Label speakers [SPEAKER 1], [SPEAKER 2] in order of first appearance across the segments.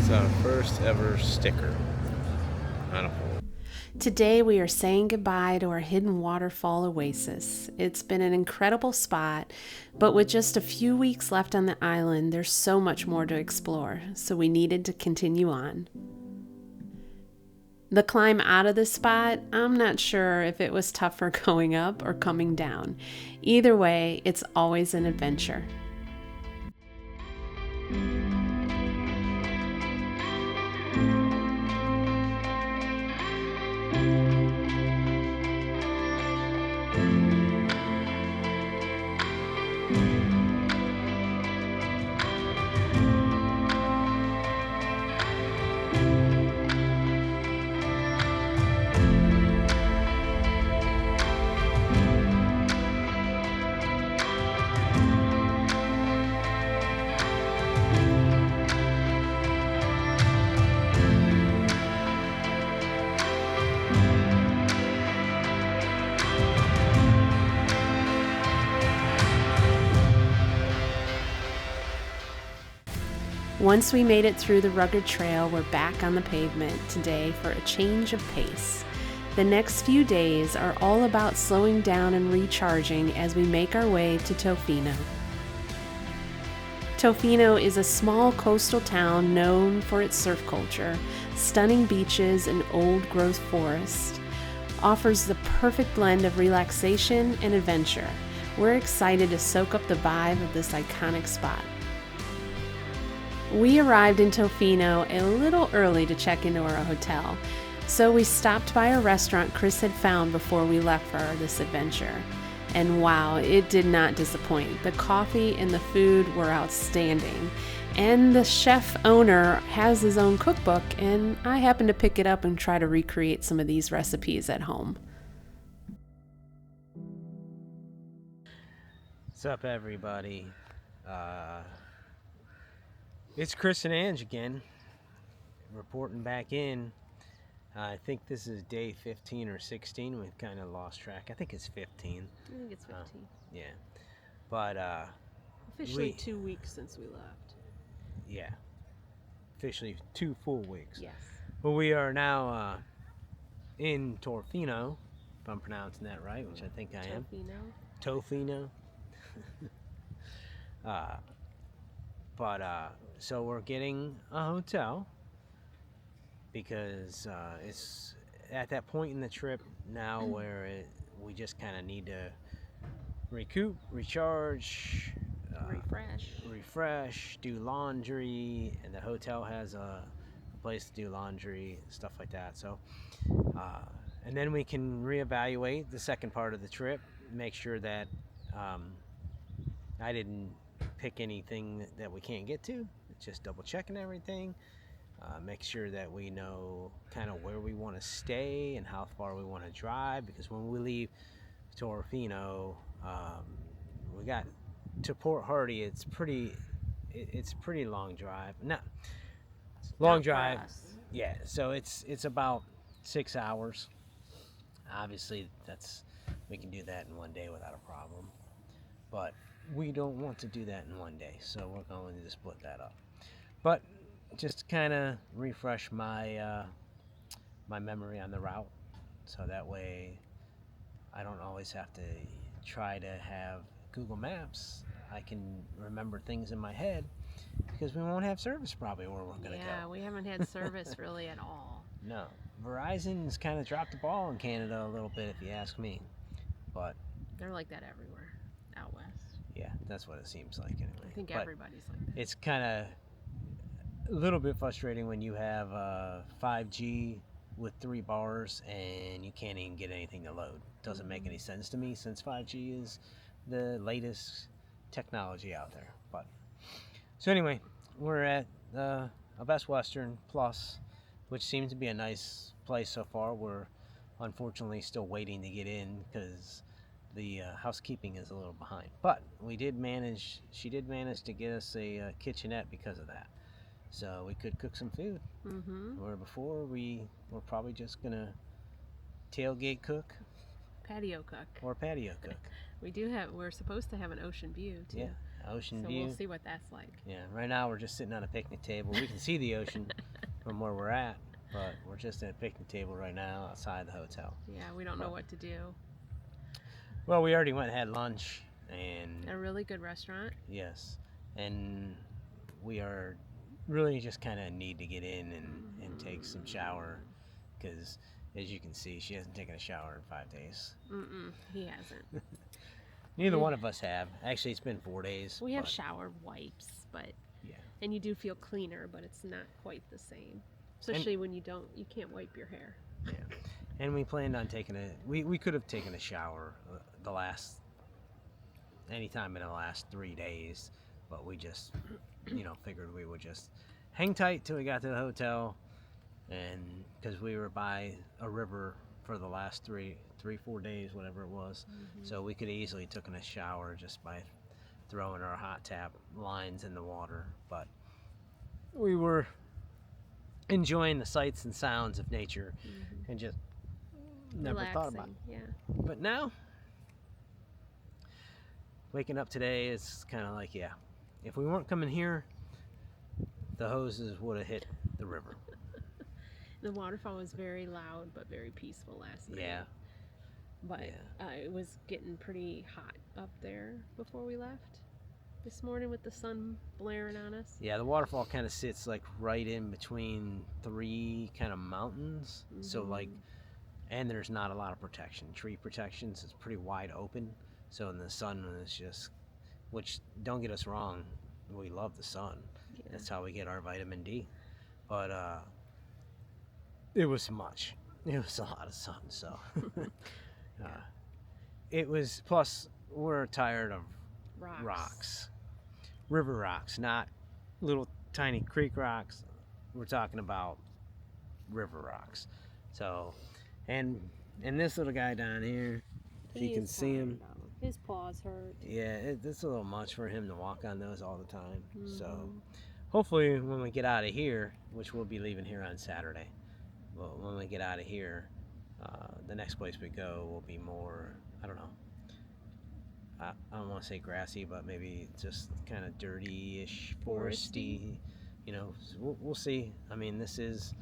[SPEAKER 1] It's our first ever sticker on a pole.
[SPEAKER 2] Today we are saying goodbye to our hidden waterfall oasis. It's been an incredible spot, but with just a few weeks left on the island, there's so much more to explore, so we needed to continue on. The climb out of this spot, I'm not sure if it was tougher going up or coming down. Either way, it's always an adventure. Once we made it through the rugged trail, we're back on the pavement today for a change of pace. The next few days are all about slowing down and recharging as we make our way to Tofino. Tofino is a small coastal town known for its surf culture, stunning beaches and old-growth forest. Offers the perfect blend of relaxation and adventure. We're excited to soak up the vibe of this iconic spot. We arrived in Tofino a little early to check into our hotel, so we stopped by a restaurant Chris had found before we left for this adventure. And wow, it did not disappoint. The coffee and the food were outstanding. And the chef owner has his own cookbook, and I happened to pick it up and try to recreate some of these recipes at home.
[SPEAKER 3] What's up, everybody? It's Chris and Ange again, reporting back in. I think this is day 15 or 16. We've kind of lost track. I think it's 15.
[SPEAKER 2] I think it's 15.
[SPEAKER 3] Yeah. But,
[SPEAKER 2] Officially 2 weeks since we left.
[SPEAKER 3] yeah. Officially 2 full weeks.
[SPEAKER 2] Yes.
[SPEAKER 3] But we are now in Tofino, if I'm pronouncing that right, which I think I am. Tofino. So we're getting a hotel because it's at that point in the trip now where we just kind of need to recoup, recharge, refresh, do laundry, and the hotel has a place to do laundry, stuff like that. So, and then we can reevaluate the second part of the trip, make sure that I didn't pick anything that we can't get to. Just double checking everything, make sure that we know kind of where we want to stay and how far we want to drive, because when we leave Tofino, we got to Port Hardy. It's a pretty long drive. Drive. Yeah, so it's about 6 hours. Obviously we can do that in one day without a problem, but we don't want to do that in one day, so we're going to split that up. But just to kind of refresh my my memory on the route, so that way I don't always have to try to have Google Maps. I can remember things in my head, because we won't have service probably where we're going to go.
[SPEAKER 2] Yeah, we haven't had service really at all.
[SPEAKER 3] No. Verizon's kind of dropped the ball in Canada a little bit, if you ask me. But
[SPEAKER 2] they're like that everywhere out west.
[SPEAKER 3] Yeah, that's what it seems like anyway.
[SPEAKER 2] I think everybody's like that.
[SPEAKER 3] It's kind of a little bit frustrating when you have 5G with 3 bars and you can't even get anything to load. Doesn't make any sense to me, since 5G is the latest technology out there. But so anyway, we're at a Best Western Plus, which seems to be a nice place so far. We're unfortunately still waiting to get in because the housekeeping is a little behind. But she did manage to get us a kitchenette because of that. So we could cook some food. Where before we were probably just gonna tailgate cook,
[SPEAKER 2] patio cook.
[SPEAKER 3] Or patio cook.
[SPEAKER 2] We're supposed to have an ocean view too.
[SPEAKER 3] Yeah, ocean
[SPEAKER 2] So
[SPEAKER 3] view.
[SPEAKER 2] we'll see what that's like.
[SPEAKER 3] Yeah, right now we're just sitting on a picnic table. We can see the ocean from where we're at, but we're just at a picnic table right now outside the hotel.
[SPEAKER 2] Yeah, we don't know what to do.
[SPEAKER 3] Well, we already went and had lunch, and
[SPEAKER 2] A really good restaurant.
[SPEAKER 3] yes, and we are really just kind of need to get in and take some shower, because as you can see, she hasn't taken a shower in 5 days.
[SPEAKER 2] He hasn't.
[SPEAKER 3] Neither one of us have. Actually, it's been 4 days.
[SPEAKER 2] We have shower wipes, but
[SPEAKER 3] yeah,
[SPEAKER 2] and you do feel cleaner, but it's not quite the same. Especially when you can't wipe your hair.
[SPEAKER 3] Yeah, and we planned on taking we could have taken a shower anytime in the last 3 days, but we just figured we would just hang tight till we got to the hotel, and because we were by a river for the last 4 days, whatever it was, so we could easily taken a shower just by throwing our hot tap lines in the water, but we were enjoying the sights and sounds of nature and just never thought about it.
[SPEAKER 2] Yeah.
[SPEAKER 3] But now, waking up today is kind of like, yeah, if we weren't coming here, the hoses would have hit the river.
[SPEAKER 2] The waterfall was very loud but very peaceful last night.
[SPEAKER 3] Yeah.
[SPEAKER 2] But it was getting pretty hot up there before we left this morning with the sun blaring on us.
[SPEAKER 3] Yeah, the waterfall kind of sits like right in between 3 kind of mountains. So like, and there's not a lot of protection, tree protections. It's pretty wide open. So in the sun is just, which don't get us wrong, we love the sun. Yeah. That's how we get our vitamin D. But it was much. It was a lot of sun. So it was. Plus, we're tired of rocks. River rocks, not little tiny creek rocks. We're talking about river rocks. So, and this little guy down here, if you can see him,
[SPEAKER 2] his paws hurt.
[SPEAKER 3] Yeah, it's a little much for him to walk on those all the time. So, hopefully, when we get out of here, which we'll be leaving here on Saturday, well, when we get out of here, the next place we go will be more, I don't know, I don't want to say grassy, but maybe just kind of dirty-ish, foresty. We'll see. I mean, this is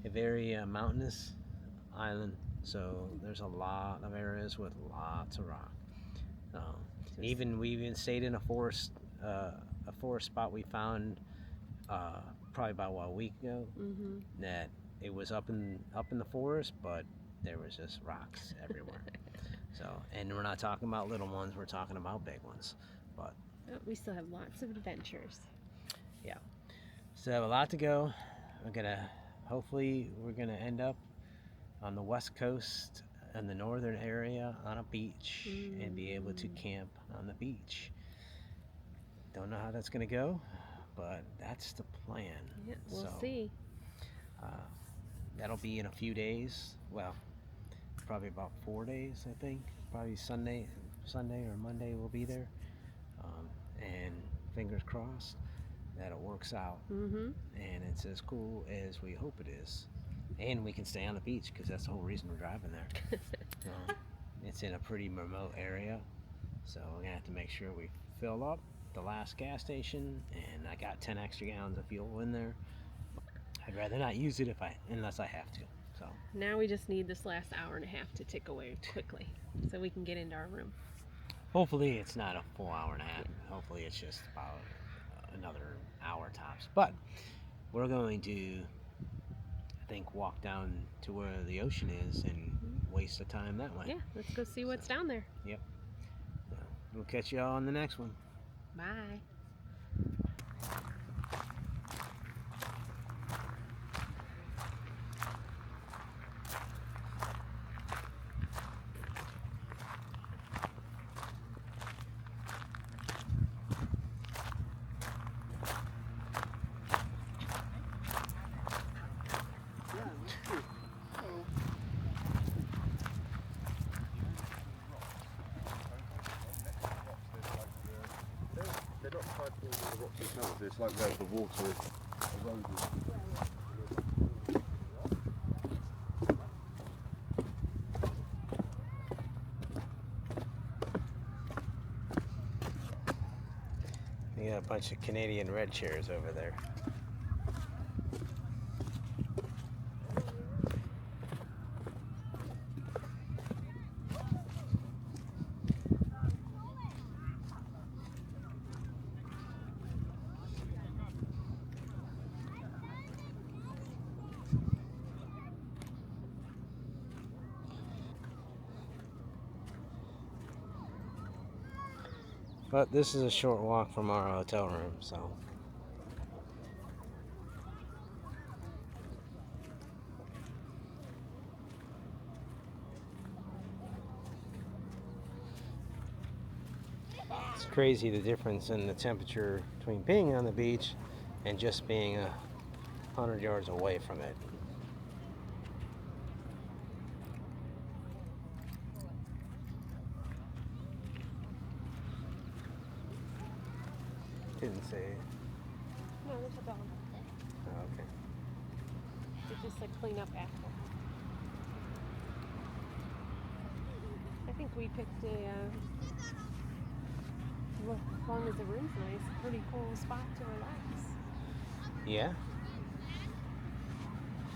[SPEAKER 3] a very mountainous island, so there's a lot of areas with lots of rock. We even stayed in a forest spot we found probably about a week ago. That it was up in the forest, but there was just rocks everywhere. So, and we're not talking about little ones, we're talking about big ones. But
[SPEAKER 2] we still have lots of adventures.
[SPEAKER 3] Yeah. So, have a lot to go. Hopefully we're gonna end up on the west coast in the northern area on a beach and be able to camp on the beach. Don't know how that's gonna go, but that's the plan.
[SPEAKER 2] Yeah, we'll see.
[SPEAKER 3] That'll be in a few days. Well, probably about 4 days, I think. Probably Sunday or Monday we'll be there. And fingers crossed that it works out. And it's as cool as we hope it is. And we can stay on the beach, because that's the whole reason we're driving there. It's in a pretty remote area, so we're gonna have to make sure we fill up the last gas station, and I got 10 extra gallons of fuel in there. I'd rather not use it unless I have to. So
[SPEAKER 2] now we just need this last hour and a half to tick away quickly so we can get into our room.
[SPEAKER 3] Hopefully it's not a full hour and a half. Hopefully it's just about another hour tops. But we're going to, I think, walk down to where the ocean is and waste the time that way.
[SPEAKER 2] Yeah, let's go see what's down there.
[SPEAKER 3] Yep. So we'll catch y'all on the next one.
[SPEAKER 2] Bye.
[SPEAKER 4] It's like where the water eroded.
[SPEAKER 3] Bunch of Canadian red chairs over there. But this is a short walk from our hotel room, so. It's crazy the difference in the temperature between being on the beach and just being 100 yards away from it. Didn't say it.
[SPEAKER 2] No, there's a dog.
[SPEAKER 3] Oh, okay.
[SPEAKER 2] They just like clean up after. I think we picked well, as long as the room's nice, a pretty cool spot to relax.
[SPEAKER 3] Yeah?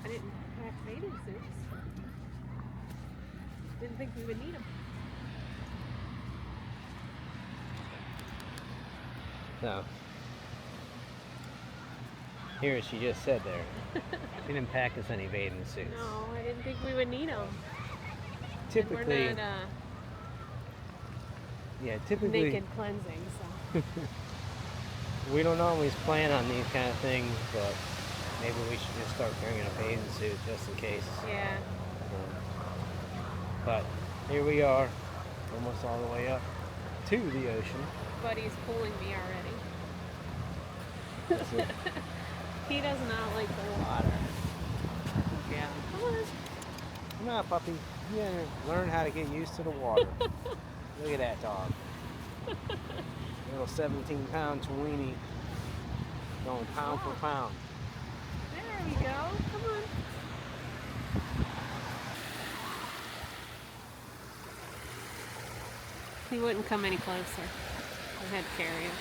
[SPEAKER 2] I didn't pack bathing suits. Didn't think we would need them.
[SPEAKER 3] So, hear what she just said there. She didn't pack us any bathing suits.
[SPEAKER 2] No, I didn't think we would need them.
[SPEAKER 3] Typically,
[SPEAKER 2] And we're not
[SPEAKER 3] typically
[SPEAKER 2] naked cleansing, so.
[SPEAKER 3] we don't always plan on these kind of things, but maybe we should just start bringing a bathing suit just in case.
[SPEAKER 2] Yeah.
[SPEAKER 3] But here we are, almost all the way up to the ocean.
[SPEAKER 2] Buddy's pulling me already.
[SPEAKER 3] That's it.
[SPEAKER 2] He does not like the water.
[SPEAKER 3] Yeah.
[SPEAKER 2] Come on.
[SPEAKER 3] Come on, puppy. Yeah, learn how to get used to the water. Look at that dog. Little 17-pound tweenie going pound for pound.
[SPEAKER 2] There we go. Come on. He wouldn't come any closer. I had to carry him.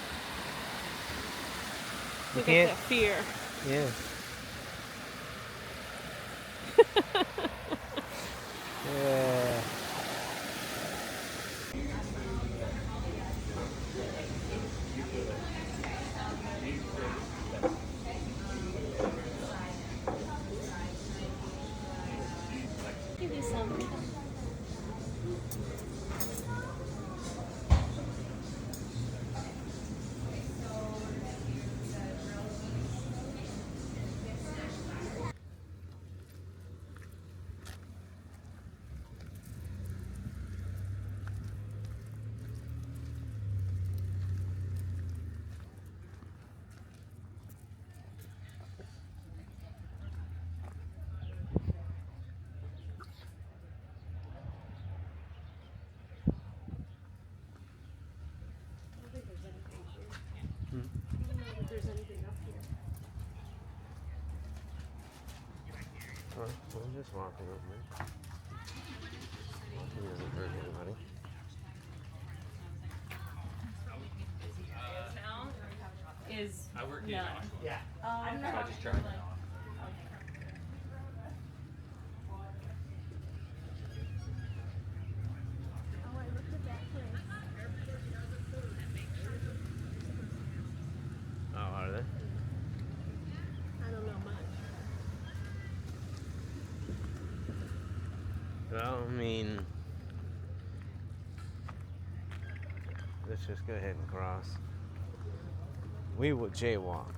[SPEAKER 3] You
[SPEAKER 2] Look
[SPEAKER 3] can't.
[SPEAKER 2] at that fear.
[SPEAKER 3] Yeah. Yeah.
[SPEAKER 2] Give you some. There's anything up here.
[SPEAKER 3] We're just walking over. Walking doesn't hurt anybody.
[SPEAKER 2] Is
[SPEAKER 5] I work in
[SPEAKER 2] none.
[SPEAKER 5] Yeah.
[SPEAKER 2] I'm
[SPEAKER 5] So I just tried.
[SPEAKER 3] Oh, are they?
[SPEAKER 2] I don't know much.
[SPEAKER 3] Well, I mean, let's just go ahead and cross. We will jaywalk.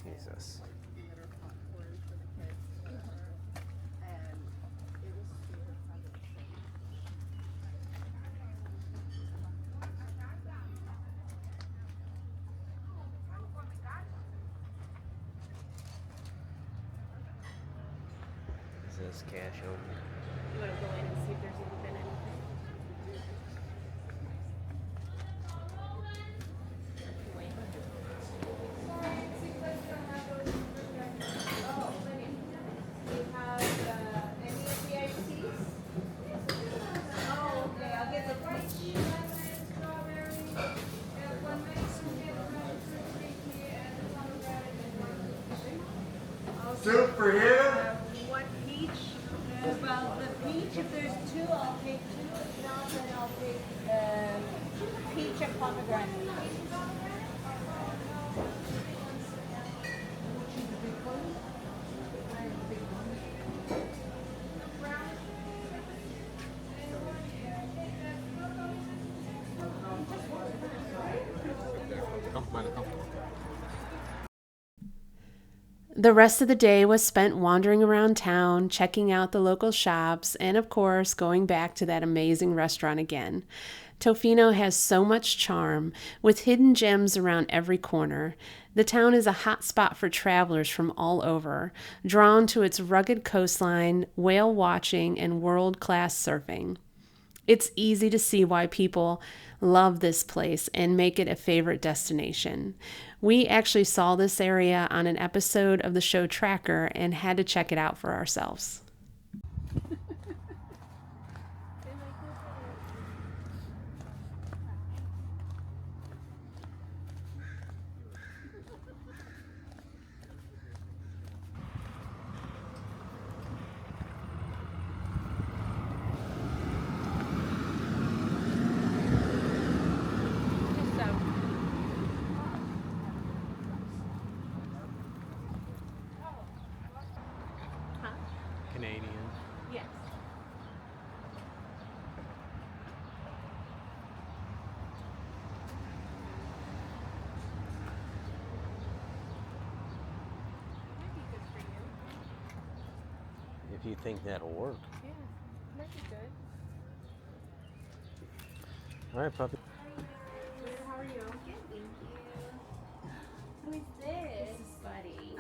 [SPEAKER 3] Jesus. Is this cash over?
[SPEAKER 2] You want to go in and see if there's even been anything?
[SPEAKER 4] Soup for him?
[SPEAKER 5] What peach? Well, the peach, if there's two, I'll take two. If not, then I'll take peach and pomegranate.
[SPEAKER 2] The rest of the day was spent wandering around town, checking out the local shops, and of course, going back to that amazing restaurant again. Tofino has so much charm, with hidden gems around every corner. The town is a hot spot for travelers from all over, drawn to its rugged coastline, whale watching, and world-class surfing. It's easy to see why people love this place and make it a favorite destination. We actually saw this area on an episode of the show Tracker and had to check it out for ourselves.
[SPEAKER 3] Canadian.
[SPEAKER 2] Yes.
[SPEAKER 3] If you think that'll work.
[SPEAKER 2] Yeah, might be good.
[SPEAKER 3] All right, puppy.
[SPEAKER 2] How are you?
[SPEAKER 5] Good, thank you. Who is this?
[SPEAKER 2] This is Buddy.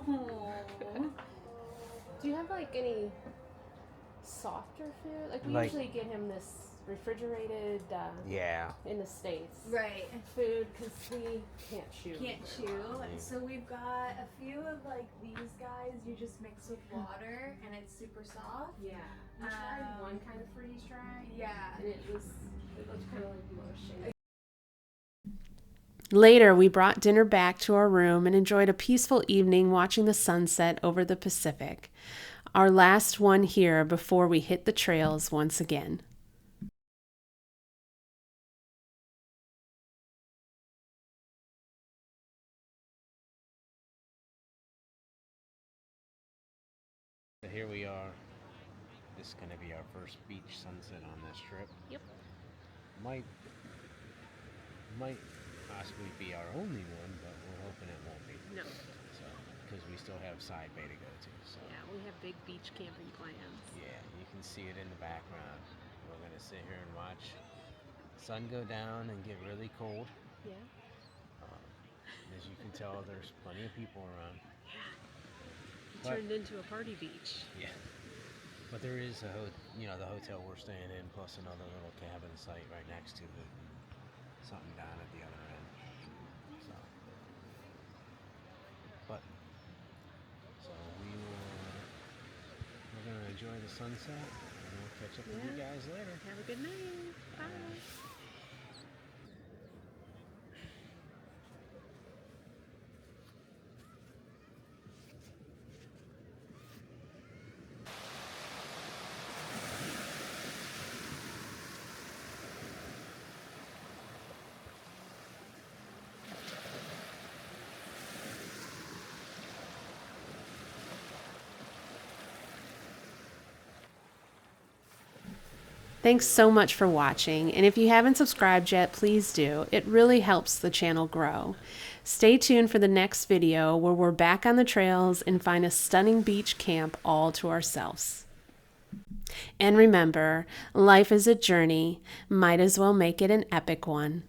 [SPEAKER 5] Oh.
[SPEAKER 2] Do you have like any softer food? Like we
[SPEAKER 3] Like-
[SPEAKER 2] usually get him this refrigerated
[SPEAKER 3] Yeah.
[SPEAKER 2] in the States.
[SPEAKER 5] Right.
[SPEAKER 2] Food because we can't chew.
[SPEAKER 5] Can't chew. So we've got a few of like these guys you just mix with water and it's super soft.
[SPEAKER 2] Yeah. We tried
[SPEAKER 5] Um,
[SPEAKER 2] one kind of freeze dry.
[SPEAKER 5] Yeah.
[SPEAKER 2] And it looked kind of like mush. Later, we brought dinner back to our room and enjoyed a peaceful evening watching the sunset over the Pacific. Our last one here before we hit the trails once again.
[SPEAKER 3] So here we are. This is gonna be our first beach sunset on this trip.
[SPEAKER 2] Yep.
[SPEAKER 3] Might possibly be our only one, but we're hoping it won't be.
[SPEAKER 2] No.
[SPEAKER 3] So, because we still have Side Bay to go to. So
[SPEAKER 2] Yeah, we have big beach camping plans.
[SPEAKER 3] yeah, you can see it in the background. We're gonna sit here and watch sun go down and get really cold.
[SPEAKER 2] Yeah.
[SPEAKER 3] As you can tell, there's plenty of people around.
[SPEAKER 2] It
[SPEAKER 3] But-
[SPEAKER 2] turned into a party beach.
[SPEAKER 3] Yeah. But there is the hotel we're staying in, plus another little cabin site right next to it. Something down at the other end. So, we're gonna enjoy the sunset, and we'll catch up with you guys later.
[SPEAKER 2] Have a good night. Bye. Thanks so much for watching, and if you haven't subscribed yet, please do. It really helps the channel grow. Stay tuned for the next video where we're back on the trails and find a stunning beach camp all to ourselves. And remember, life is a journey. Might as well make it an epic one.